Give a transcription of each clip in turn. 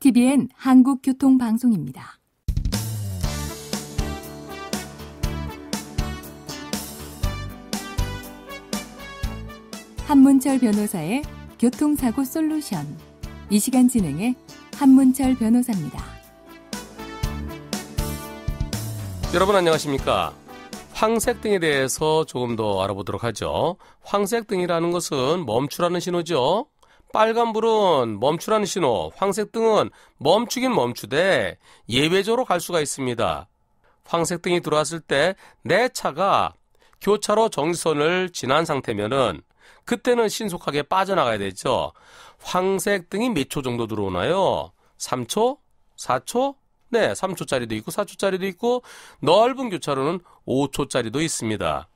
TVN 한국교통방송입니다. 한문철 변호사의 교통사고 솔루션. 이 시간 진행의 한문철 변호사입니다. 여러분 안녕하십니까? 황색등에 대해서 조금 더 알아보도록 하죠. 황색등이라는 것은 멈추라는 신호죠. 빨간불은 멈추라는 신호, 황색등은 멈추긴 멈추되 예외적으로 갈 수가 있습니다. 황색등이 들어왔을 때 내 차가 교차로 정지선을 지난 상태면은 그때는 신속하게 빠져나가야 되죠. 황색등이 몇 초 정도 들어오나요? 3초? 4초? 네, 3초짜리도 있고 4초짜리도 있고 넓은 교차로는 5초짜리도 있습니다.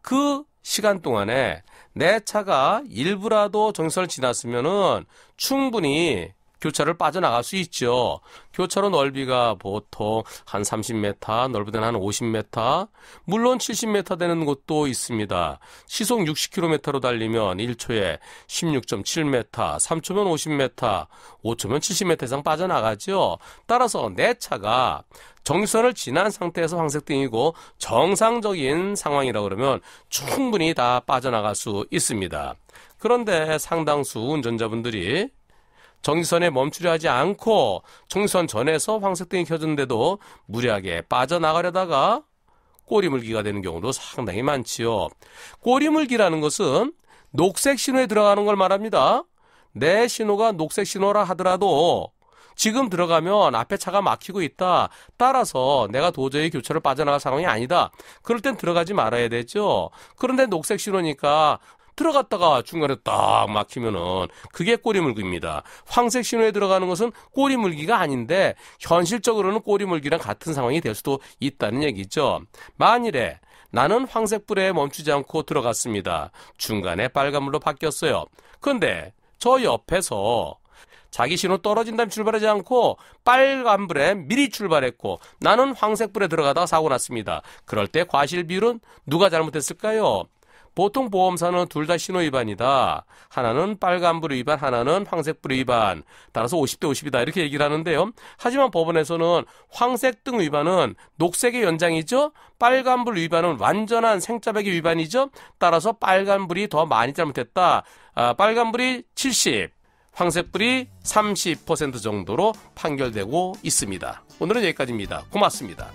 그 시간 동안에 내 차가 일부라도 정지선을 지났으면은 충분히 교차를 빠져나갈 수 있죠. 교차로 넓이가 보통 한 30m, 넓은 데는 한 50m, 물론 70m 되는 곳도 있습니다. 시속 60km로 달리면 1초에 16.7m, 3초면 50m, 5초면 70m 이상 빠져나가죠. 따라서 내 차가 정지선을 지난 상태에서 황색등이고 정상적인 상황이라 그러면 충분히 다 빠져나갈 수 있습니다. 그런데 상당수 운전자분들이 정지선에 멈추려 하지 않고 정지선 전에서 황색등이 켜졌는데도 무리하게 빠져나가려다가 꼬리물기가 되는 경우도 상당히 많지요. 꼬리물기라는 것은 녹색 신호에 들어가는 걸 말합니다. 내 신호가 녹색 신호라 하더라도 지금 들어가면 앞에 차가 막히고 있다. 따라서 내가 도저히 교차를 빠져나갈 상황이 아니다. 그럴 땐 들어가지 말아야 되죠. 그런데 녹색 신호니까 들어갔다가 중간에 딱 막히면은 그게 꼬리물기입니다. 황색 신호에 들어가는 것은 꼬리물기가 아닌데 현실적으로는 꼬리물기랑 같은 상황이 될 수도 있다는 얘기죠. 만일에 나는 황색불에 멈추지 않고 들어갔습니다. 중간에 빨간불로 바뀌었어요. 그런데 저 옆에서 자기 신호 떨어진 다음에 출발하지 않고 빨간불에 미리 출발했고 나는 황색불에 들어가다가 사고 났습니다. 그럴 때 과실 비율은 누가 잘못했을까요? 보통 보험사는 둘 다 신호 위반이다. 하나는 빨간불 위반, 하나는 황색불 위반. 따라서 50대 50이다 이렇게 얘기를 하는데요. 하지만 법원에서는 황색등 위반은 녹색의 연장이죠. 빨간불 위반은 완전한 생짜배기 위반이죠. 따라서 빨간불이 더 많이 잘못했다. 빨간불이 70, 황색불이 30% 정도로 판결되고 있습니다. 오늘은 여기까지입니다. 고맙습니다.